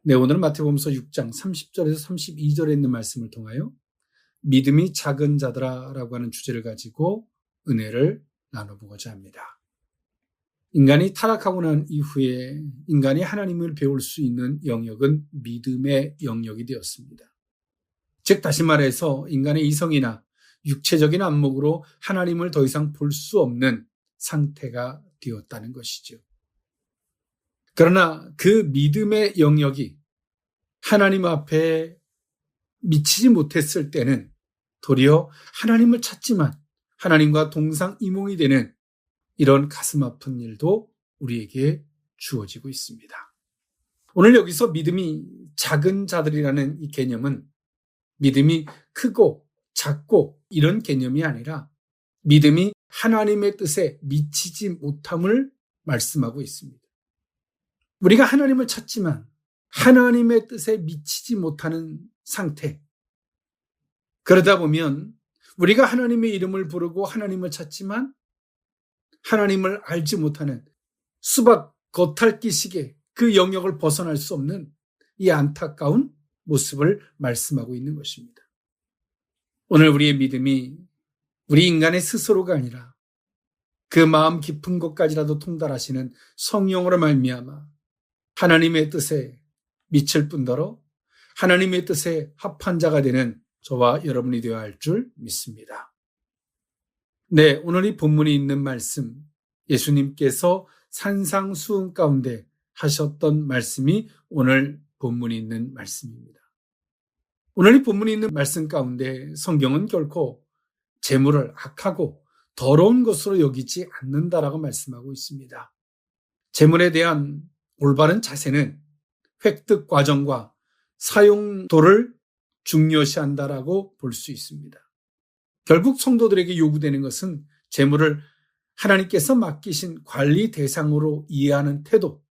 네, 오늘은 마태복음서 6장 30절에서 32절에 있는 말씀을 통하여 믿음이 작은 자들아라고 하는 주제를 가지고 은혜를 나눠보고자 합니다. 인간이 타락하고 난 이후에 인간이 하나님을 배울 수 있는 영역은 믿음의 영역이 되었습니다. 즉 다시 말해서 인간의 이성이나 육체적인 안목으로 하나님을 더 이상 볼 수 없는 상태가 되었다는 것이죠. 그러나 그 믿음의 영역이 하나님 앞에 미치지 못했을 때는 도리어 하나님을 찾지만 하나님과 동상이몽이 되는 이런 가슴 아픈 일도 우리에게 주어지고 있습니다. 오늘 여기서 믿음이 작은 자들이라는 이 개념은 믿음이 크고 작고 이런 개념이 아니라 믿음이 하나님의 뜻에 미치지 못함을 말씀하고 있습니다. 우리가 하나님을 찾지만 하나님의 뜻에 미치지 못하는 상태. 그러다 보면 우리가 하나님의 이름을 부르고 하나님을 찾지만 하나님을 알지 못하는 수박 겉핥기식의 그 영역을 벗어날 수 없는 이 안타까운 모습을 말씀하고 있는 것입니다. 오늘 우리의 믿음이 우리 인간의 스스로가 아니라 그 마음 깊은 곳까지라도 통달하시는 성령으로 말미암아 하나님의 뜻에 미칠 뿐더러 하나님의 뜻에 합한 자가 되는 저와 여러분이 되어야 할 줄 믿습니다. 네, 오늘 이 본문이 있는 말씀, 예수님께서 산상수훈 가운데 하셨던 말씀이 오늘 본문이 있는 말씀입니다. 오늘 이 본문이 있는 말씀 가운데 성경은 결코 재물을 악하고 더러운 것으로 여기지 않는다라고 말씀하고 있습니다. 재물에 대한 올바른 자세는 획득 과정과 사용도를 중요시한다라고 볼 수 있습니다. 결국 성도들에게 요구되는 것은 재물을 하나님께서 맡기신 관리 대상으로 이해하는 태도,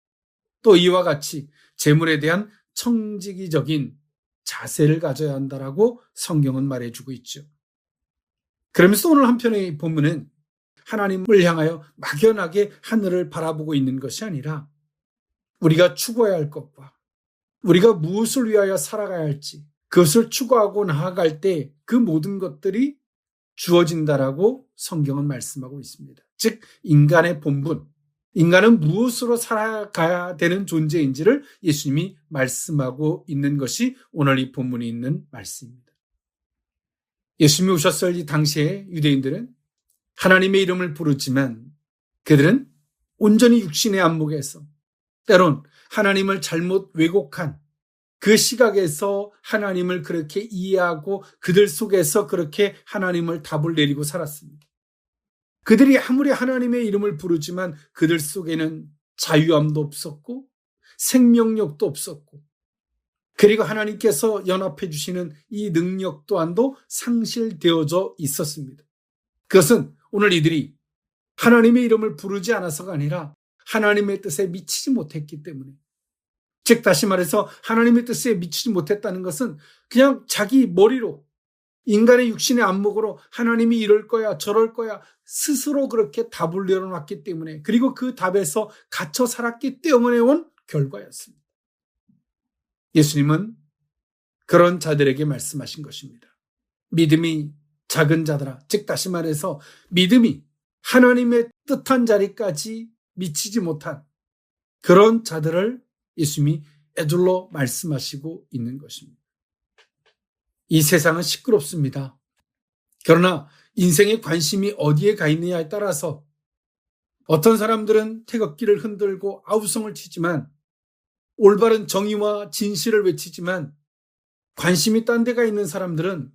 또 이와 같이 재물에 대한 청지기적인 자세를 가져야 한다라고 성경은 말해주고 있죠. 그러면서 오늘 한편의 본문은 하나님을 향하여 막연하게 하늘을 바라보고 있는 것이 아니라 우리가 추구해야 할 것과 우리가 무엇을 위하여 살아가야 할지 그것을 추구하고 나아갈 때 그 모든 것들이 주어진다라고 성경은 말씀하고 있습니다. 즉 인간의 본분, 인간은 무엇으로 살아가야 되는 존재인지를 예수님이 말씀하고 있는 것이 오늘 이 본문이 있는 말씀입니다. 예수님이 오셨을 이 당시에 유대인들은 하나님의 이름을 부르지만 그들은 온전히 육신의 안목에서 때론 하나님을 잘못 왜곡한 그 시각에서 하나님을 그렇게 이해하고 그들 속에서 그렇게 하나님을 답을 내리고 살았습니다. 그들이 아무리 하나님의 이름을 부르지만 그들 속에는 자유함도 없었고 생명력도 없었고 그리고 하나님께서 연합해 주시는 이 능력 또한도 상실되어져 있었습니다. 그것은 오늘 이들이 하나님의 이름을 부르지 않아서가 아니라 하나님의 뜻에 미치지 못했기 때문에, 즉 다시 말해서 하나님의 뜻에 미치지 못했다는 것은 그냥 자기 머리로 인간의 육신의 안목으로 하나님이 이럴 거야 저럴 거야 스스로 그렇게 답을 내려놨기 때문에, 그리고 그 답에서 갇혀 살았기 때문에 온 결과였습니다. 예수님은 그런 자들에게 말씀하신 것입니다. 믿음이 작은 자들아, 즉 다시 말해서 믿음이 하나님의 뜻한 자리까지 미치지 못한 그런 자들을 예수님이 애둘러 말씀하시고 있는 것입니다. 이 세상은 시끄럽습니다. 그러나 인생의 관심이 어디에 가 있느냐에 따라서 어떤 사람들은 태극기를 흔들고 아우성을 치지만, 올바른 정의와 진실을 외치지만 관심이 딴 데가 있는 사람들은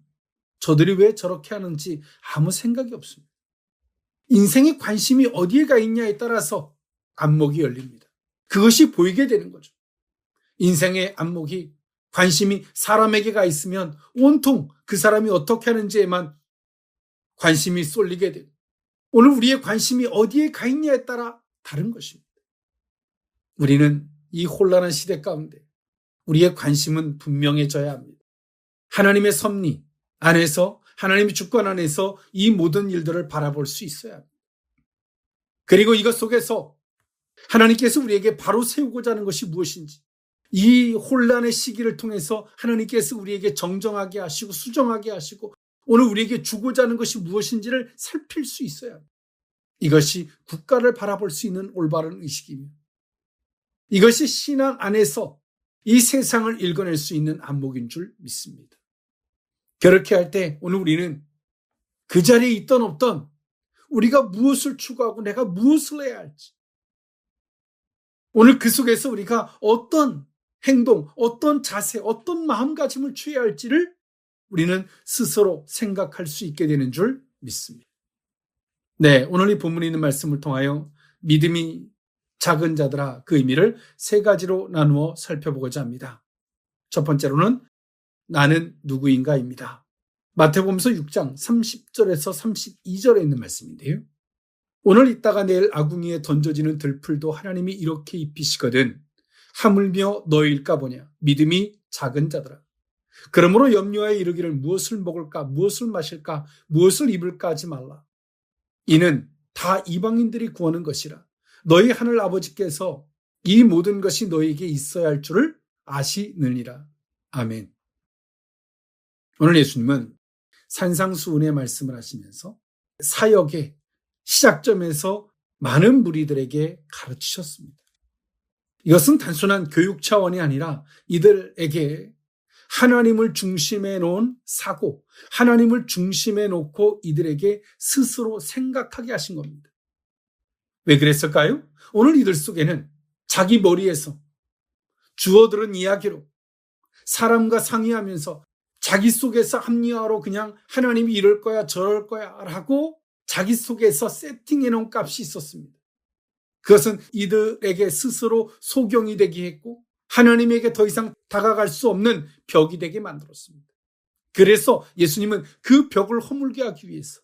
저들이 왜 저렇게 하는지 아무 생각이 없습니다. 인생의 관심이 어디에 가 있냐에 따라서 안목이 열립니다. 그것이 보이게 되는 거죠. 인생의 안목이, 관심이 사람에게 가 있으면 온통 그 사람이 어떻게 하는지에만 관심이 쏠리게 되고, 오늘 우리의 관심이 어디에 가 있냐에 따라 다른 것입니다. 우리는 이 혼란한 시대 가운데 우리의 관심은 분명해져야 합니다. 하나님의 섭리 안에서, 하나님의 주권 안에서 이 모든 일들을 바라볼 수 있어야 합니다. 그리고 이것 속에서 하나님께서 우리에게 바로 세우고자 하는 것이 무엇인지, 이 혼란의 시기를 통해서 하나님께서 우리에게 정정하게 하시고 수정하게 하시고 오늘 우리에게 주고자 하는 것이 무엇인지를 살필 수 있어야 합니다. 이것이 국가를 바라볼 수 있는 올바른 의식이며 이것이 신앙 안에서 이 세상을 읽어낼 수 있는 안목인 줄 믿습니다. 그렇게 할 때 오늘 우리는 그 자리에 있던 없던 우리가 무엇을 추구하고 내가 무엇을 해야 할지 오늘 그 속에서 우리가 어떤 행동, 어떤 자세, 어떤 마음가짐을 취해야 할지를 우리는 스스로 생각할 수 있게 되는 줄 믿습니다. 네, 오늘 이 본문에 있는 말씀을 통하여 믿음이 작은 자들아 그 의미를 세 가지로 나누어 살펴보고자 합니다. 첫 번째로는 나는 누구인가입니다. 마태복음서 6장 30절에서 32절에 있는 말씀인데요. 오늘 있다가 내일 아궁이에 던져지는 들풀도 하나님이 이렇게 입히시거든 하물며 너희일까 보냐 믿음이 작은 자들아. 그러므로 염려하여 이르기를 무엇을 먹을까 무엇을 마실까 무엇을 입을까 하지 말라. 이는 다 이방인들이 구하는 것이라. 너희 하늘 아버지께서 이 모든 것이 너희에게 있어야 할 줄을 아시느니라. 아멘. 오늘 예수님은 산상수훈의 말씀을 하시면서 사역의 시작점에서 많은 무리들에게 가르치셨습니다. 이것은 단순한 교육 차원이 아니라 이들에게 하나님을 중심에 놓은 사고, 하나님을 중심에 놓고 이들에게 스스로 생각하게 하신 겁니다. 왜 그랬을까요? 오늘 이들 속에는 자기 머리에서 주워들은 이야기로 사람과 상의하면서 자기 속에서 합리화로 그냥 하나님이 이럴 거야 저럴 거야 라고 자기 속에서 세팅해 놓은 값이 있었습니다. 그것은 이들에게 스스로 소경이 되게 했고 하나님에게 더 이상 다가갈 수 없는 벽이 되게 만들었습니다. 그래서 예수님은 그 벽을 허물게 하기 위해서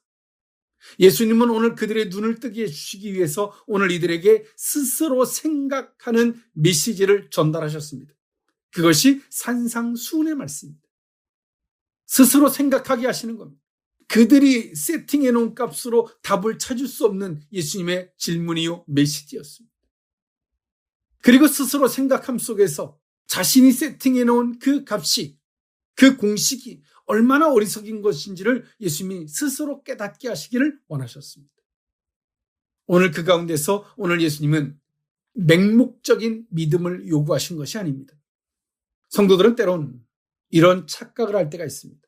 예수님은 오늘 그들의 눈을 뜨게 해주시기 위해서 오늘 이들에게 스스로 생각하는 메시지를 전달하셨습니다. 그것이 산상수훈의 말씀입니다. 스스로 생각하게 하시는 겁니다. 그들이 세팅해 놓은 값으로 답을 찾을 수 없는 예수님의 질문이요 메시지였습니다. 그리고 스스로 생각함 속에서 자신이 세팅해 놓은 그 값이 그 공식이 얼마나 어리석인 것인지를 예수님이 스스로 깨닫게 하시기를 원하셨습니다. 오늘 그 가운데서 오늘 예수님은 맹목적인 믿음을 요구하신 것이 아닙니다. 성도들은 때론 이런 착각을 할 때가 있습니다.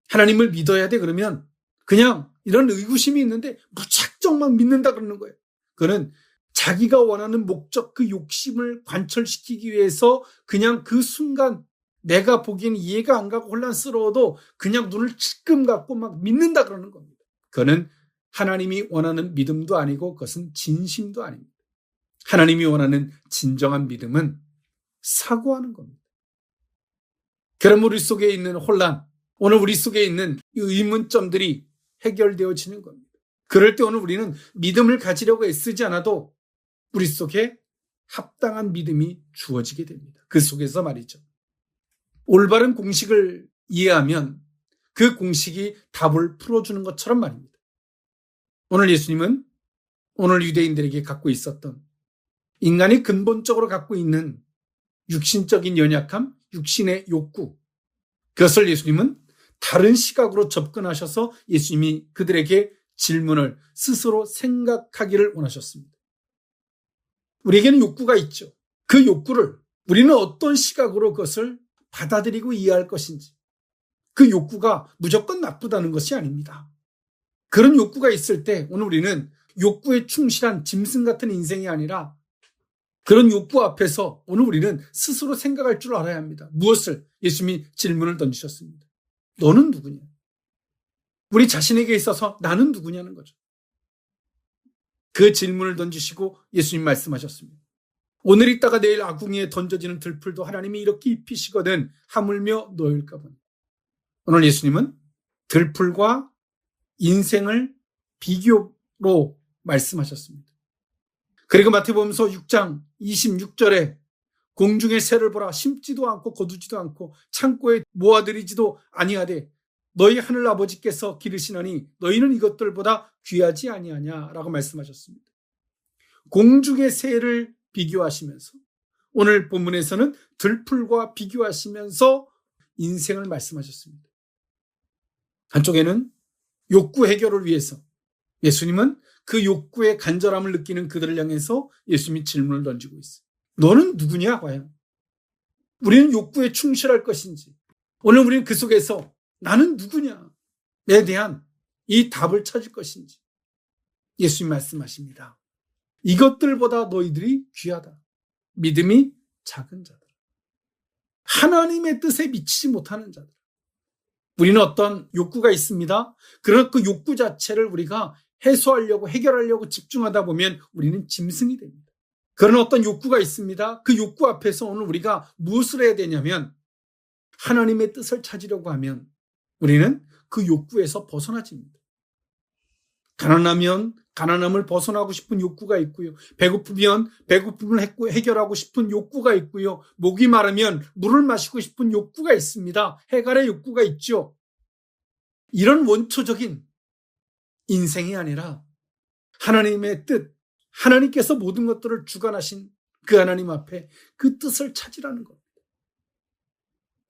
하나님을 믿어야 돼 그러면 그냥 이런 의구심이 있는데 무작정 막 믿는다 그러는 거예요. 그거는 자기가 원하는 목적 그 욕심을 관철시키기 위해서 그냥 그 순간 내가 보기엔 이해가 안 가고 혼란스러워도 그냥 눈을 찔끔 감고 막 믿는다 그러는 겁니다. 그거는 하나님이 원하는 믿음도 아니고 그것은 진심도 아닙니다. 하나님이 원하는 진정한 믿음은 사고하는 겁니다. 그럼 우리 속에 있는 혼란, 오늘 우리 속에 있는 의문점들이 해결되어지는 겁니다. 그럴 때 오늘 우리는 믿음을 가지려고 애쓰지 않아도 우리 속에 합당한 믿음이 주어지게 됩니다. 그 속에서 말이죠. 올바른 공식을 이해하면 그 공식이 답을 풀어주는 것처럼 말입니다. 오늘 예수님은 오늘 유대인들에게 갖고 있었던 인간이 근본적으로 갖고 있는 육신적인 연약함, 육신의 욕구, 그것을 예수님은 다른 시각으로 접근하셔서 예수님이 그들에게 질문을 스스로 생각하기를 원하셨습니다. 우리에게는 욕구가 있죠. 그 욕구를 우리는 어떤 시각으로 그것을 받아들이고 이해할 것인지, 그 욕구가 무조건 나쁘다는 것이 아닙니다. 그런 욕구가 있을 때 오늘 우리는 욕구에 충실한 짐승 같은 인생이 아니라 그런 욕구 앞에서 오늘 우리는 스스로 생각할 줄 알아야 합니다. 무엇을? 예수님이 질문을 던지셨습니다. 너는 누구냐? 우리 자신에게 있어서 나는 누구냐는 거죠. 그 질문을 던지시고 예수님 말씀하셨습니다. 오늘 있다가 내일 아궁이에 던져지는 들풀도 하나님이 이렇게 입히시거든 하물며 너일까 보니. 오늘 예수님은 들풀과 인생을 비교로 말씀하셨습니다. 그리고 마태복음서 6장 26절에 공중의 새를 보라 심지도 않고 거두지도 않고 창고에 모아들이지도 아니하되 너희 하늘 아버지께서 기르시나니 너희는 이것들보다 귀하지 아니하냐라고 말씀하셨습니다. 공중의 새를 비교하시면서 오늘 본문에서는 들풀과 비교하시면서 인생을 말씀하셨습니다. 한쪽에는 욕구 해결을 위해서 예수님은 그 욕구의 간절함을 느끼는 그들을 향해서 예수님이 질문을 던지고 있어요. 너는 누구냐 과연? 우리는 욕구에 충실할 것인지, 오늘 우리는 그 속에서 나는 누구냐에 대한 이 답을 찾을 것인지 예수님 말씀하십니다. 이것들보다 너희들이 귀하다. 믿음이 작은 자들. 하나님의 뜻에 미치지 못하는 자들. 우리는 어떤 욕구가 있습니다. 그러나 그 욕구 자체를 우리가 해소하려고 해결하려고 집중하다 보면 우리는 짐승이 됩니다. 그러나 어떤 욕구가 있습니다. 그 욕구 앞에서 오늘 우리가 무엇을 해야 되냐면 하나님의 뜻을 찾으려고 하면 우리는 그 욕구에서 벗어나집니다. 가난하면 가난함을 벗어나고 싶은 욕구가 있고요. 배고프면 배고픔을 해결하고 싶은 욕구가 있고요. 목이 마르면 물을 마시고 싶은 욕구가 있습니다. 해갈의 욕구가 있죠. 이런 원초적인 인생이 아니라 하나님의 뜻, 하나님께서 모든 것들을 주관하신 그 하나님 앞에 그 뜻을 찾으라는 겁니다.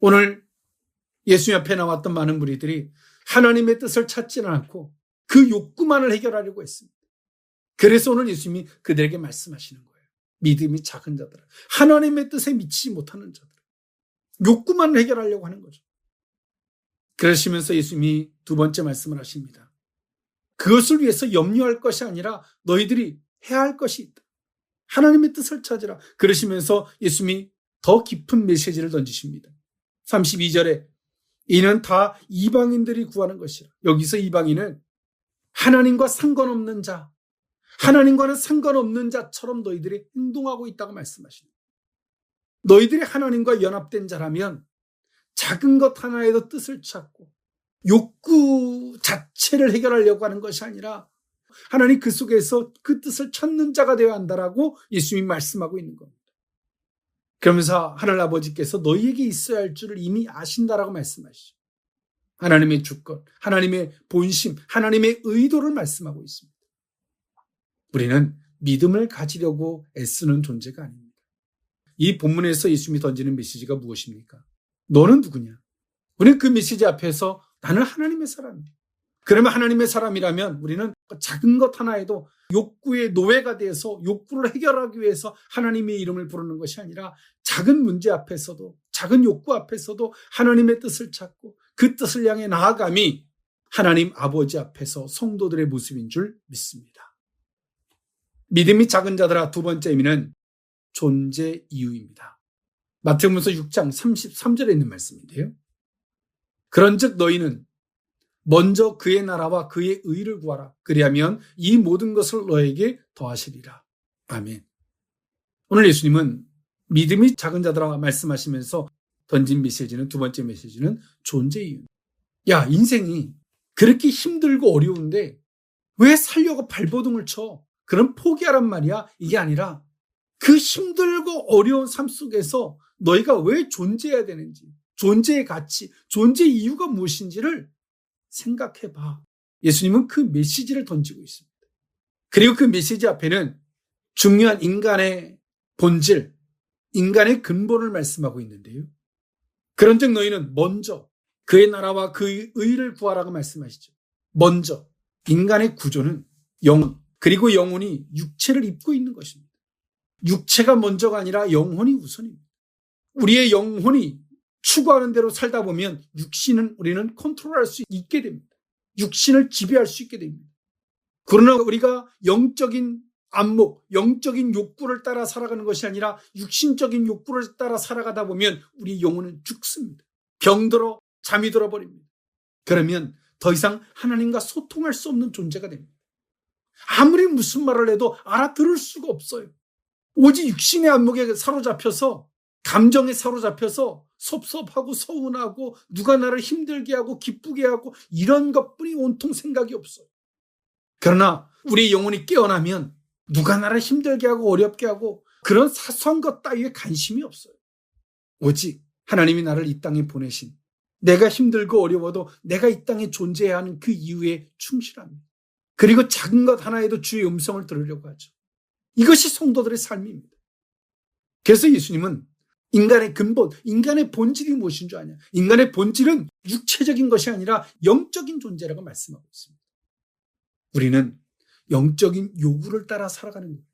오늘 예수님 앞에 나왔던 많은 무리들이 하나님의 뜻을 찾지는 않고 그 욕구만을 해결하려고 했습니다. 그래서 오늘 예수님이 그들에게 말씀하시는 거예요. 믿음이 작은 자들, 하나님의 뜻에 미치지 못하는 자들, 욕구만을 해결하려고 하는 거죠. 그러시면서 예수님이 두 번째 말씀을 하십니다. 그것을 위해서 염려할 것이 아니라 너희들이 해야 할 것이 있다. 하나님의 뜻을 찾으라. 그러시면서 예수님이 더 깊은 메시지를 던지십니다. 32절에 이는 다 이방인들이 구하는 것이라. 여기서 이방인은 하나님과 상관없는 자, 하나님과는 상관없는 자처럼 너희들이 행동하고 있다고 말씀하십니다. 너희들이 하나님과 연합된 자라면 작은 것 하나에도 뜻을 찾고 욕구 자체를 해결하려고 하는 것이 아니라 하나님 그 속에서 그 뜻을 찾는 자가 되어야 한다라고 예수님이 말씀하고 있는 겁니다. 그러면서 하늘 아버지께서 너희에게 있어야 할 줄을 이미 아신다라고 말씀하시죠. 하나님의 주권, 하나님의 본심, 하나님의 의도를 말씀하고 있습니다. 우리는 믿음을 가지려고 애쓰는 존재가 아닙니다. 이 본문에서 예수님이 던지는 메시지가 무엇입니까? 너는 누구냐? 우리는 그 메시지 앞에서 나는 하나님의 사람이에요. 그러면 하나님의 사람이라면 우리는 작은 것 하나에도 욕구의 노예가 돼서 욕구를 해결하기 위해서 하나님의 이름을 부르는 것이 아니라 작은 문제 앞에서도, 작은 욕구 앞에서도 하나님의 뜻을 찾고 그 뜻을 향해 나아감이 하나님 아버지 앞에서 성도들의 모습인 줄 믿습니다. 믿음이 작은 자들아, 두 번째 의미는 존재 이유입니다. 마태복음서 6장 33절에 있는 말씀인데요. 그런즉 너희는 먼저 그의 나라와 그의 의를 구하라. 그리하면 이 모든 것을 너에게 더하시리라. 아멘. 오늘 예수님은 믿음이 작은 자들아 말씀하시면서 던진 메시지는, 두 번째 메시지는 존재 이유. 야, 인생이 그렇게 힘들고 어려운데 왜 살려고 발버둥을 쳐? 그럼 포기하란 말이야. 이게 아니라 그 힘들고 어려운 삶 속에서 너희가 왜 존재해야 되는지, 존재의 가치, 존재 이유가 무엇인지를 생각해봐. 예수님은 그 메시지를 던지고 있습니다. 그리고 그 메시지 앞에는 중요한 인간의 본질, 인간의 근본을 말씀하고 있는데요. 그런즉 너희는 먼저 그의 나라와 그의 의를 구하라고 말씀하시죠. 먼저 인간의 구조는 영혼, 그리고 영혼이 육체를 입고 있는 것입니다. 육체가 먼저가 아니라 영혼이 우선입니다. 우리의 영혼이 추구하는 대로 살다 보면 육신은 우리는 컨트롤할 수 있게 됩니다. 육신을 지배할 수 있게 됩니다. 그러나 우리가 영적인 안목, 영적인 욕구를 따라 살아가는 것이 아니라 육신적인 욕구를 따라 살아가다 보면 우리 영혼은 죽습니다. 병들어 잠이 들어버립니다. 그러면 더 이상 하나님과 소통할 수 없는 존재가 됩니다. 아무리 무슨 말을 해도 알아들을 수가 없어요. 오직 육신의 안목에 사로잡혀서, 감정에 사로잡혀서 섭섭하고 서운하고 누가 나를 힘들게 하고 기쁘게 하고 이런 것뿐이 온통 생각이 없어요. 그러나 우리 영혼이 깨어나면 누가 나를 힘들게 하고 어렵게 하고 그런 사소한 것 따위에 관심이 없어요. 오직 하나님이 나를 이 땅에 보내신, 내가 힘들고 어려워도 내가 이 땅에 존재해야 하는 그 이유에 충실합니다. 그리고 작은 것 하나에도 주의 음성을 들으려고 하죠. 이것이 성도들의 삶입니다. 그래서 예수님은 인간의 근본, 인간의 본질이 무엇인 줄 아냐? 인간의 본질은 육체적인 것이 아니라 영적인 존재라고 말씀하고 있습니다. 우리는 영적인 요구를 따라 살아가는 거예요.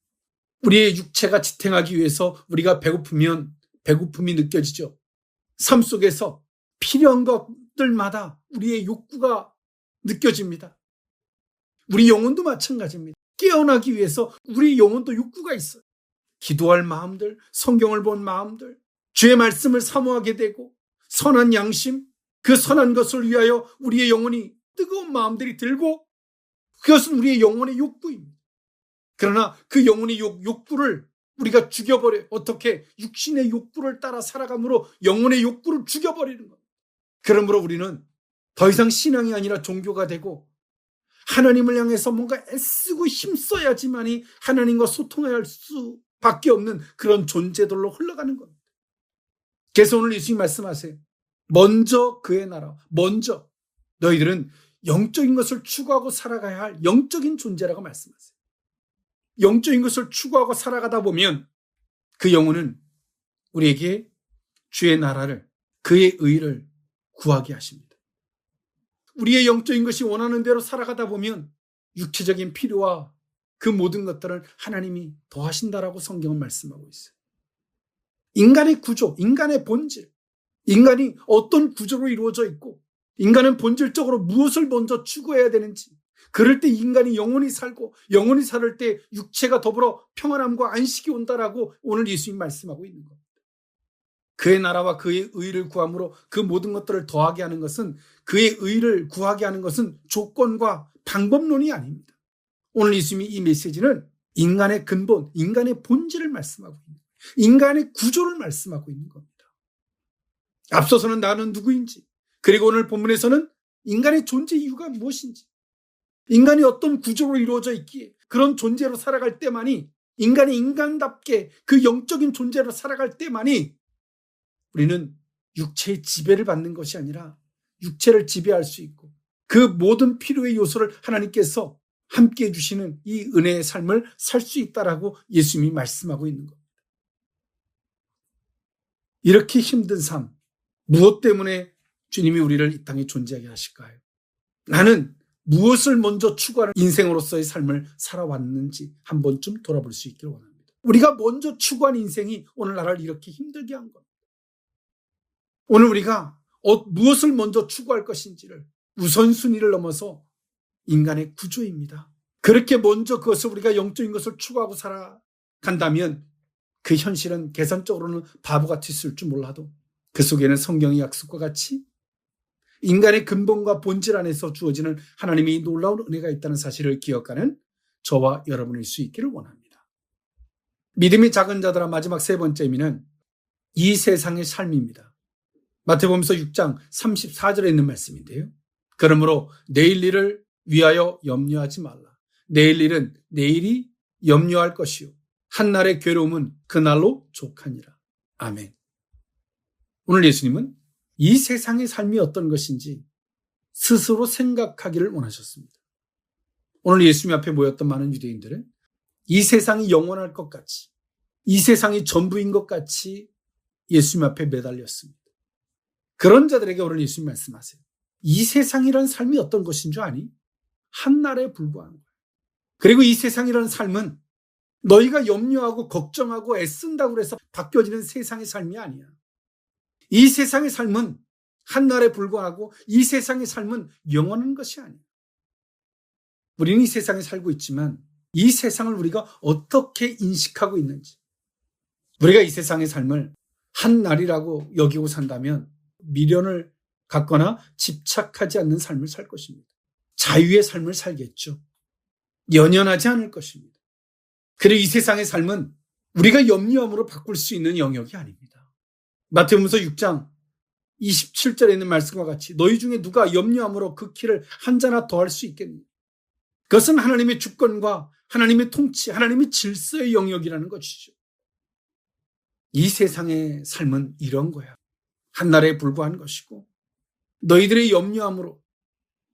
우리의 육체가 지탱하기 위해서 우리가 배고프면 배고픔이 느껴지죠. 삶 속에서 필요한 것들마다 우리의 욕구가 느껴집니다. 우리 영혼도 마찬가지입니다. 깨어나기 위해서 우리 영혼도 욕구가 있어요. 기도할 마음들, 성경을 본 마음들, 주의 말씀을 사모하게 되고 선한 양심, 그 선한 것을 위하여 우리의 영혼이 뜨거운 마음들이 들고 그것은 우리의 영혼의 욕구입니다. 그러나 그 영혼의 욕구를 우리가 죽여버려요. 어떻게? 육신의 욕구를 따라 살아감으로 영혼의 욕구를 죽여버리는 겁니다. 그러므로 우리는 더 이상 신앙이 아니라 종교가 되고 하나님을 향해서 뭔가 애쓰고 힘써야지만이 하나님과 소통할 수밖에 없는 그런 존재들로 흘러가는 겁니다. 그래서 오늘 예수님 말씀하세요. 먼저 그의 나라, 먼저 너희들은 영적인 것을 추구하고 살아가야 할 영적인 존재라고 말씀하세요. 영적인 것을 추구하고 살아가다 보면 그 영혼은 우리에게 주의 나라를, 그의 의를 구하게 하십니다. 우리의 영적인 것이 원하는 대로 살아가다 보면 육체적인 필요와 그 모든 것들을 하나님이 더하신다라고 성경은 말씀하고 있어요. 인간의 구조, 인간의 본질, 인간이 어떤 구조로 이루어져 있고 인간은 본질적으로 무엇을 먼저 추구해야 되는지, 그럴 때 인간이 영원히 살고 영원히 살 때 육체가 더불어 평안함과 안식이 온다라고 오늘 예수님 말씀하고 있는 겁니다. 그의 나라와 그의 의를 구함으로 그 모든 것들을 더하게 하는 것은, 그의 의를 구하게 하는 것은 조건과 방법론이 아닙니다. 오늘 예수님이 이 메시지는 인간의 근본, 인간의 본질을 말씀하고 있는 거예요. 인간의 구조를 말씀하고 있는 겁니다. 앞서서는 나는 누구인지, 그리고 오늘 본문에서는 인간의 존재 이유가 무엇인지, 인간이 어떤 구조로 이루어져 있기에 그런 존재로 살아갈 때만이, 인간이 인간답게 그 영적인 존재로 살아갈 때만이 우리는 육체의 지배를 받는 것이 아니라 육체를 지배할 수 있고 그 모든 필요의 요소를 하나님께서 함께 해주시는 이 은혜의 삶을 살 수 있다라고 예수님이 말씀하고 있는 겁니다. 이렇게 힘든 삶, 무엇 때문에 주님이 우리를 이 땅에 존재하게 하실까요? 나는 무엇을 먼저 추구하는 인생으로서의 삶을 살아왔는지 한 번쯤 돌아볼 수 있기를 원합니다. 우리가 먼저 추구한 인생이 오늘 나를 이렇게 힘들게 한 겁니다. 오늘 우리가 무엇을 먼저 추구할 것인지를 우선순위를 넘어서 인간의 구조입니다. 그렇게 먼저 그것을 우리가 영적인 것을 추구하고 살아간다면 그 현실은 계산적으로는 바보 같았을 줄 몰라도 그 속에는 성경의 약속과 같이 인간의 근본과 본질 안에서 주어지는 하나님의 놀라운 은혜가 있다는 사실을 기억하는 저와 여러분일 수 있기를 원합니다. 믿음이 작은 자들아, 마지막 세 번째 의미는 이 세상의 삶입니다. 마태복음서 6장 34절에 있는 말씀인데요. 그러므로 내일 일을 위하여 염려하지 말라. 내일 일은 내일이 염려할 것이요 한날의 괴로움은 그날로 족하니라. 아멘. 오늘 예수님은 이 세상의 삶이 어떤 것인지 스스로 생각하기를 원하셨습니다. 오늘 예수님 앞에 모였던 많은 유대인들은 이 세상이 영원할 것 같이, 이 세상이 전부인 것 같이 예수님 앞에 매달렸습니다. 그런 자들에게 오늘 예수님 말씀하세요. 이 세상이라는 삶이 어떤 것인 줄 아니? 한날에 불과한 거예요. 그리고 이 세상이라는 삶은 너희가 염려하고 걱정하고 애쓴다고 해서 바뀌어지는 세상의 삶이 아니야. 이 세상의 삶은 한날에 불과하고 이 세상의 삶은 영원한 것이 아니야. 우리는 이 세상에 살고 있지만 이 세상을 우리가 어떻게 인식하고 있는지, 우리가 이 세상의 삶을 한날이라고 여기고 산다면 미련을 갖거나 집착하지 않는 삶을 살 것입니다. 자유의 삶을 살겠죠. 연연하지 않을 것입니다. 그리고 이 세상의 삶은 우리가 염려함으로 바꿀 수 있는 영역이 아닙니다. 마태복음서 6장 27절에 있는 말씀과 같이 너희 중에 누가 염려함으로 그 키를 한 자나 더할 수 있겠느냐. 그것은 하나님의 주권과 하나님의 통치, 하나님의 질서의 영역이라는 것이죠. 이 세상의 삶은 이런 거야. 한날에 불과한 것이고 너희들의 염려함으로,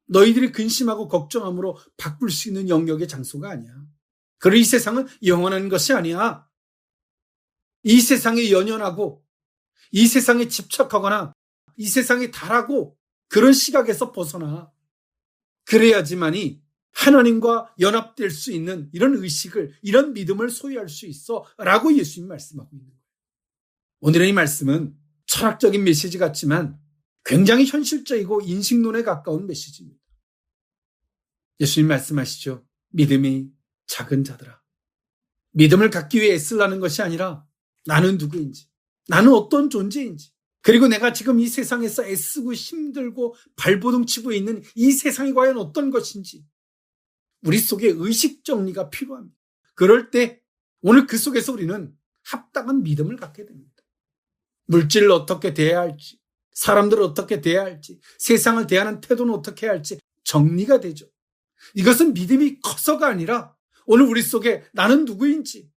너희들이 근심하고 걱정함으로 바꿀 수 있는 영역의 장소가 아니야. 그리고 이 세상은 영원한 것이 아니야. 이 세상에 연연하고 이 세상에 집착하거나 이 세상에 달하고 그런 시각에서 벗어나. 그래야지만이 하나님과 연합될 수 있는 이런 의식을, 이런 믿음을 소유할 수 있어 라고 예수님 말씀하고 있는 거예요. 오늘의 이 말씀은 철학적인 메시지 같지만 굉장히 현실적이고 인식론에 가까운 메시지입니다. 예수님 말씀하시죠. 믿음이 작은 자들아. 믿음을 갖기 위해 애쓰려는 것이 아니라 나는 누구인지, 나는 어떤 존재인지, 그리고 내가 지금 이 세상에서 애쓰고 힘들고 발버둥 치고 있는 이 세상이 과연 어떤 것인지 우리 속에 의식 정리가 필요합니다. 그럴 때 오늘 그 속에서 우리는 합당한 믿음을 갖게 됩니다. 물질을 어떻게 대해야 할지, 사람들을 어떻게 대해야 할지, 세상을 대하는 태도는 어떻게 해야 할지 정리가 되죠. 이것은 믿음이 커서가 아니라 오늘 우리 속에 나는 누구인지,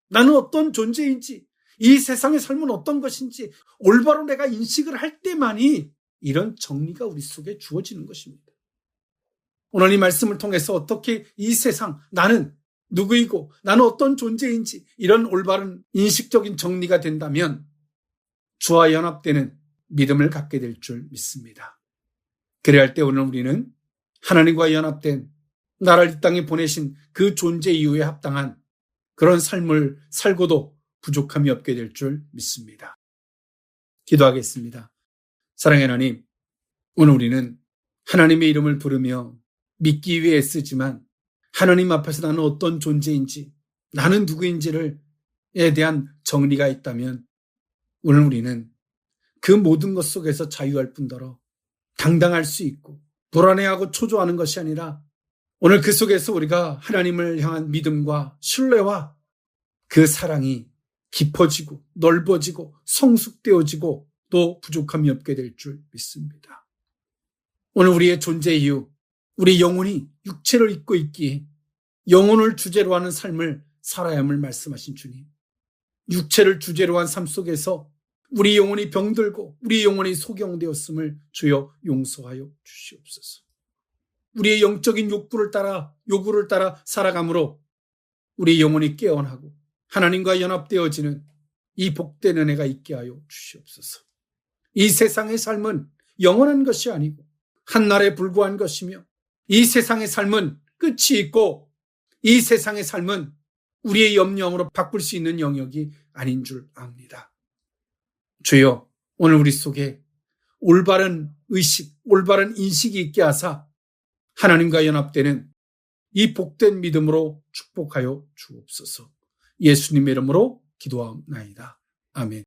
나는 어떤 존재인지, 이 세상의 삶은 어떤 것인지 올바로 내가 인식을 할 때만이 이런 정리가 우리 속에 주어지는 것입니다. 오늘 이 말씀을 통해서 어떻게 이 세상, 나는 누구이고 나는 어떤 존재인지 이런 올바른 인식적인 정리가 된다면 주와 연합되는 믿음을 갖게 될 줄 믿습니다. 그래야 할 때 오늘 우리는 하나님과 연합된 나를 이 땅에 보내신 그 존재 이유에 합당한 그런 삶을 살고도 부족함이 없게 될 줄 믿습니다. 기도하겠습니다. 사랑의 하나님, 오늘 우리는 하나님의 이름을 부르며 믿기 위해 애쓰지만 하나님 앞에서 나는 어떤 존재인지, 나는 누구인지에 대한 정리가 있다면 오늘 우리는 그 모든 것 속에서 자유할 뿐더러 당당할 수 있고 불안해하고 초조하는 것이 아니라 오늘 그 속에서 우리가 하나님을 향한 믿음과 신뢰와 그 사랑이 깊어지고 넓어지고 성숙되어지고 또 부족함이 없게 될 줄 믿습니다. 오늘 우리의 존재 이유, 우리 영혼이 육체를 입고 있기에 영혼을 주제로 하는 삶을 살아야 함을 말씀하신 주님. 육체를 주제로 한 삶 속에서 우리 영혼이 병들고 우리 영혼이 소경되었음을 주여 용서하여 주시옵소서. 우리의 영적인 요구를 따라 살아감으로 우리 영혼이 깨어나고 하나님과 연합되어지는 이 복된 은혜가 있게 하여 주시옵소서. 이 세상의 삶은 영원한 것이 아니고 한날에 불과한 것이며 이 세상의 삶은 끝이 있고 이 세상의 삶은 우리의 염려함으로 바꿀 수 있는 영역이 아닌 줄 압니다. 주여, 오늘 우리 속에 올바른 의식, 올바른 인식이 있게 하사 하나님과 연합되는 이 복된 믿음으로 축복하여 주옵소서. 예수님의 이름으로 기도하옵나이다. 아멘.